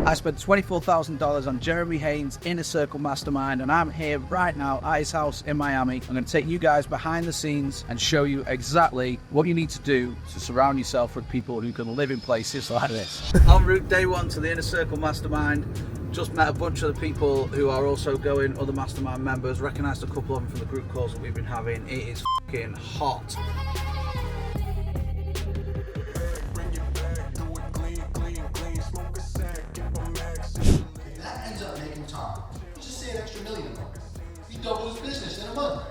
I spent $24,000 on Jeremy Haynes' Inner Circle Mastermind, and I'm here right now at his house in Miami. I'm going to take you guys behind the scenes and show you exactly what you need to do to surround yourself with people who can live in places like this. En route day one to the Inner Circle Mastermind. Just met a bunch of the people who are also going, other mastermind members. Recognised a couple of them from the group calls that we've been having. It is fucking hot. That ends up making Tom, just say an extra $1 million a month. He doubled his business in a month.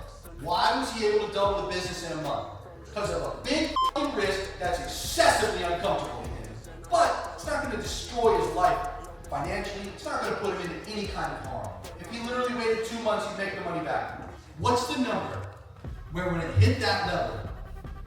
Why was he able to double the business in a month? Because of a big risk that's excessively uncomfortable to him. But it's not going to destroy his life financially. It's not going to put him into any kind of harm. If he literally waited 2 months, he'd make the money back. What's the number where when it hit that level,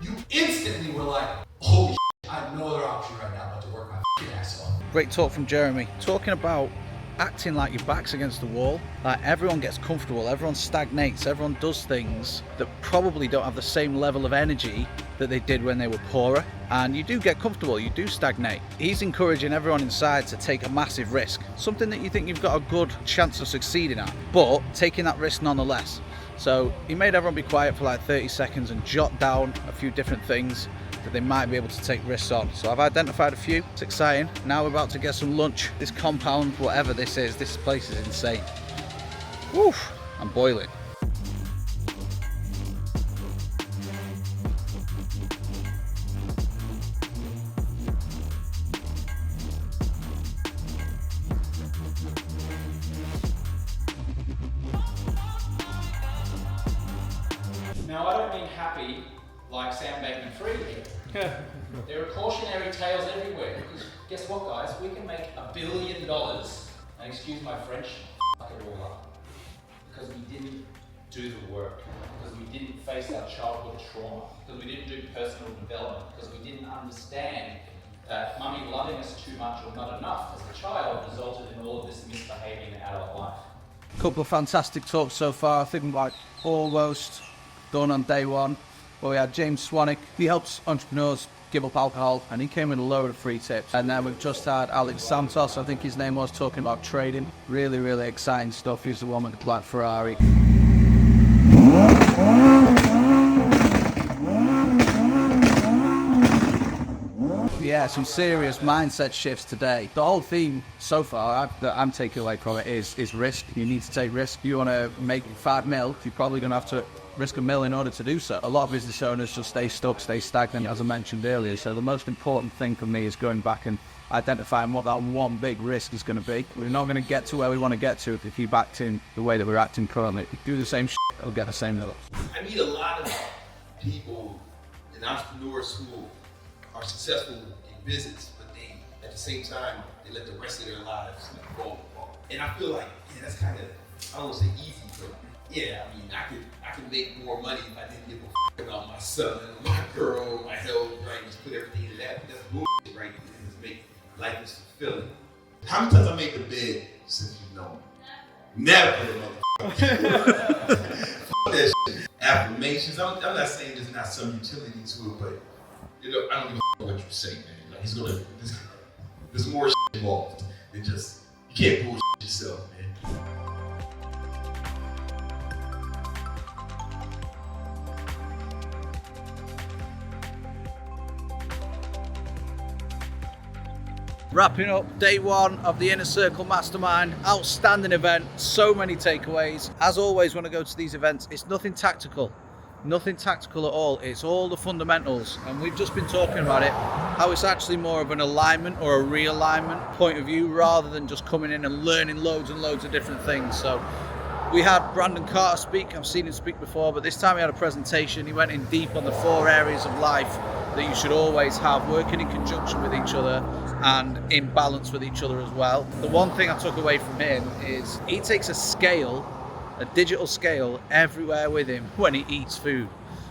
you instantly were like, holy shit, I have no other option right now but to work my ass off. Great talk from Jeremy. Talking about acting like your back's against the wall. Like, everyone gets comfortable, everyone stagnates, everyone does things that probably don't have the same level of energy that they did when they were poorer, and you do get comfortable, you do stagnate. He's encouraging everyone inside to take a massive risk, something that you think you've got a good chance of succeeding at, but taking that risk nonetheless. So he made everyone be quiet for like 30 seconds and jot down a few different things that they might be able to take risks on. So I've identified a few. It's exciting. Now we're about to get some lunch. This compound, whatever this is, this place is insane. Woof, I'm boiling. Now, I don't mean happy like Sam Bankman-Fried. There are cautionary tales everywhere, because guess what, guys? We can make $1 billion, and excuse my French, fuck it all up, because we didn't do the work, because we didn't face our childhood trauma, because we didn't do personal development, because we didn't understand that mummy loving us too much or not enough as a child resulted in all of this misbehaving in adult life. Couple of fantastic talks so far. I think like almost done on day one. Well, we had James Swanwick. He helps entrepreneurs give up alcohol, and he came with a load of free tips. And then we've just had Alex Santos, I think his name was, talking about trading. Really, really exciting stuff. He's the one with the black Ferrari. Yeah, some serious mindset shifts today. The whole theme so far that I'm taking away from it is risk. You need to take risk. If you want to make $5 million, you're probably going to have to risk $1 million in order to do so. A lot of business owners just stay stuck, stay stagnant, as I mentioned earlier. So the most important thing for me is going back and identifying what that one big risk is going to be. We're not going to get to where we want to get to if you keep acting the way that we're acting currently. If you do the same shit, it'll get the same results. I meet a lot of people and entrepreneurs who are successful in business, but they, at the same time, they let the rest of their lives go. And I feel like, yeah, that's kind of, I don't want to say easy, but yeah, I mean, I could make more money if I didn't give a about my son, my girl, my health, right? Just put everything into that. That's bullshit, right? And just make life is fulfilling. How many times I made the bed since you know me? Never, motherfucker. Fuck that shit. Affirmations. I'm not saying there's not some utility to it, but you know, I don't give a fuck what you say, man. Like, there's more shit involved than just, you can't bullshit yourself, man. Wrapping up day one of the Inner Circle Mastermind. Outstanding event, so many takeaways. As always, when I go to these events, it's nothing tactical. Nothing tactical at all. It's all the fundamentals. And we've just been talking about it, how it's actually more of an alignment or a realignment point of view rather than just coming in and learning loads and loads of different things. So we had Brandon Carter speak. I've seen him speak before, but this time he had a presentation. He went in deep on the 4 areas of life that you should always have, working in conjunction with each other and in balance with each other as well. The one thing I took away from him is he takes a scale, a digital scale, everywhere with him when he eats food.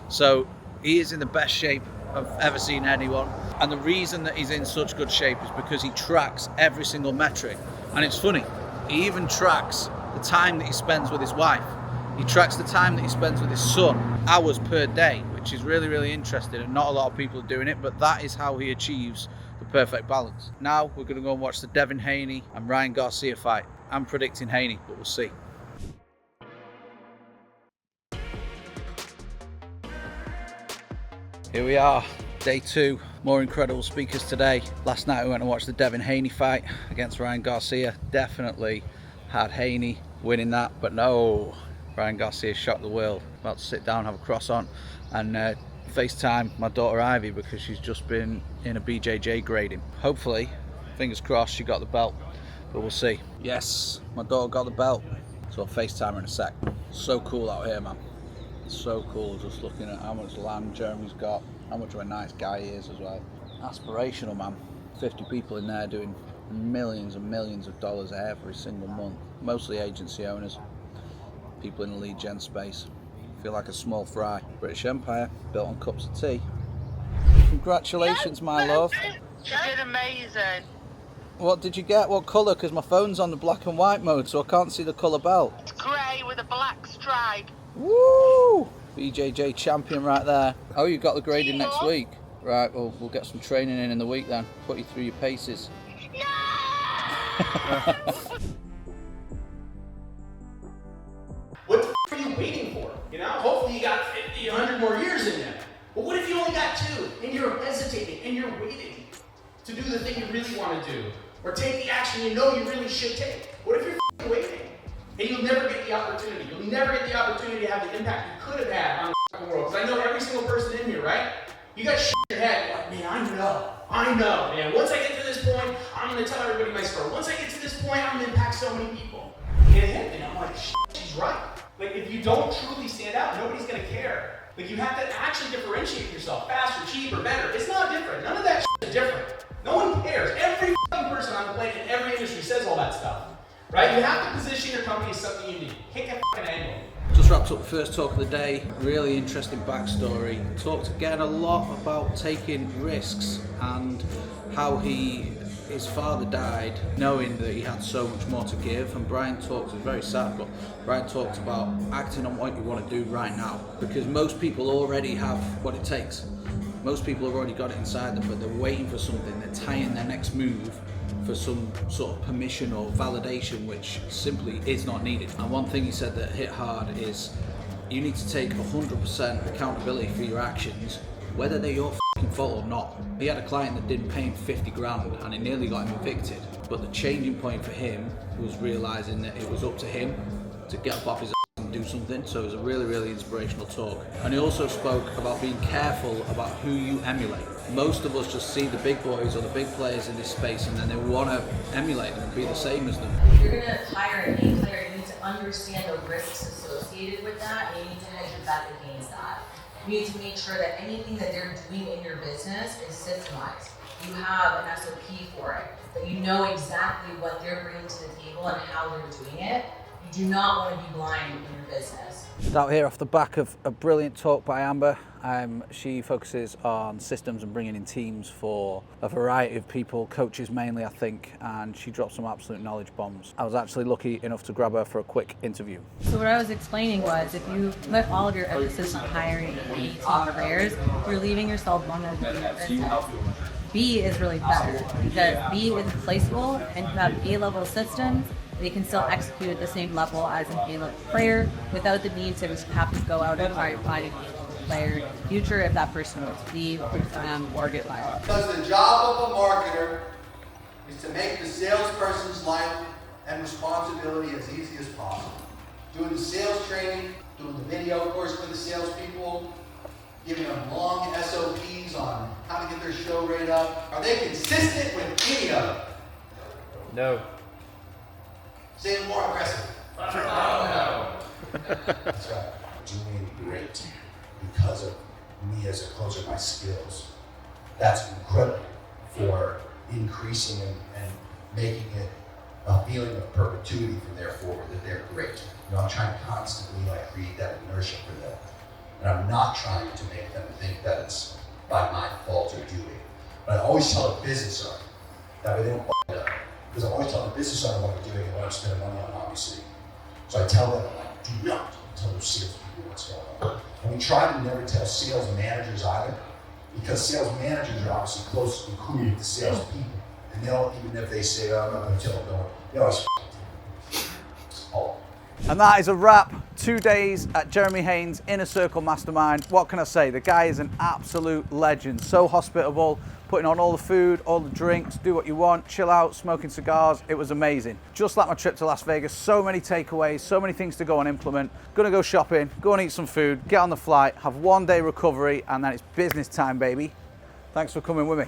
So he is in the best shape I've ever seen anyone. And the reason that he's in such good shape is because he tracks every single metric. And it's funny, he even tracks the time that he spends with his wife. He tracks the time that he spends with his son, hours per day, which is really, really interesting, and not a lot of people are doing it, but that is how he achieves the perfect balance. Now we're going to go and watch the Devin Haney and Ryan Garcia fight. I'm predicting Haney, but we'll see. Here we are, day 2. More incredible speakers today. Last night we went and watched the Devin Haney fight against Ryan Garcia. Definitely had Haney winning that, but no, Ryan Garcia shocked the world. About to sit down, have a cross on, and FaceTime my daughter Ivy because she's just been in a BJJ grading. Hopefully, fingers crossed, she got the belt, but we'll see. Yes, my daughter got the belt, so I'll FaceTime her in a sec. So cool out here, man. So cool, just looking at how much land Jeremy's got, how much of a nice guy he is as well. Aspirational, man. 50 people in there doing millions and millions of dollars every single month. Mostly agency owners, people in the lead gen space. Feel like a small fry. British Empire, built on cups of tea. Congratulations, my love. You did amazing. What did you get? What colour? Because my phone's on the black and white mode, so I can't see the colour belt. It's grey with a black stripe. Woo! BJJ champion right there. Oh, you've got the grading next week. Right, well, we'll get some training in the week then. Put you through your paces. No! What the are you waiting for? You know, hopefully you got 50, 100 more years in there. But what if you only got 2 and you're hesitating and you're waiting to do the thing you really want to do or take the action you know you really should take? What if you're waiting and you'll never get the opportunity? You'll never get the opportunity to have the impact you could have had on the world. Because I know every single person in here, right? You got shit in your head, like, man, I know, man. Once I get to this point, I'm going to tell everybody my story. Once I get to this point, I'm going to impact so many people. And I'm like, shit, she's right. Like, if you don't truly stand out, nobody's going to care. Like, you have to actually differentiate yourself. Faster, cheaper, better. It's not different. None of that shit is different. No one cares. Every person on the planet in every industry says all that stuff. Right? You have to position your company as something unique. Kick a angle. Just wrapped up the first talk of the day. Really interesting backstory. Talked again a lot about taking risks and how his father died knowing that he had so much more to give. And Brian talked, it's very sad, but Brian talked about acting on what you want to do right now. Because most people already have what it takes. Most people have already got it inside them, but they're waiting for something. They're tying their next move for some sort of permission or validation, which simply is not needed. And one thing he said that hit hard is you need to take 100% accountability for your actions, whether they're your f***ing fault or not. He had a client that didn't pay him 50 grand and it nearly got him evicted. But the changing point for him was realizing that it was up to him to get up off his and do something. So it was a really, really inspirational talk. And he also spoke about being careful about who you emulate. Most of us just see the big boys or the big players in this space and then they want to emulate them and be the same as them. If you're going to hire a new player, you need to understand the risks associated with that, and you need to hedge your bet against that. You need to make sure that anything that they're doing in your business is systemized. You have an SOP for it, that you know exactly what they're bringing to the table and how they're doing it. You do not want to be blind in your business. Out here off the back of a brilliant talk by Amber. She focuses on systems and bringing in teams for a variety of people, coaches mainly I think, and she dropped some absolute knowledge bombs. I was actually lucky enough to grab her for a quick interview. So what I was explaining was if you put all of your emphasis on hiring a team of players, you're leaving yourself vulnerable in your business. B is really better because B is replaceable and you have A-level systems. They can still execute at the same level as an A-level player without the need to have to go out and find a player in the future if that person was to leave or get fired. Because the job of a marketer is to make the salesperson's life and responsibility as easy as possible. Doing the sales training, doing the video course for the salespeople, giving them long SOPs on how to get their show rate up. Are they consistent with any of it? No. Say it more aggressive. No. That's right. Doing great because of me as a closer, my skills. That's incredible for increasing and making it a feeling of perpetuity from there forward, that they're great. You know, I'm trying to constantly create that inertia for them. And I'm not trying to make them think that it's by my fault or doing. But I always tell a business owner, that way they don't f*** it up. Because I always tell the business owner what they're doing and what I'm spending money on, obviously. So I tell them, do not tell those salespeople what's going on. And we try to never tell sales managers either, Because sales managers are obviously closely included to sales people. And they'll, even if they say, oh, I'm not gonna tell them, no, they always oh. And that is a wrap. 2 days at Jeremy Haynes' Inner Circle Mastermind. What can I say? The guy is an absolute legend. So hospitable, putting on all the food, all the drinks, do what you want, chill out, smoking cigars. It was amazing. Just like my trip to Las Vegas, so many takeaways, so many things to go and implement. Gonna go shopping, go and eat some food, get on the flight, have 1 day recovery, and then it's business time, baby. Thanks for coming with me.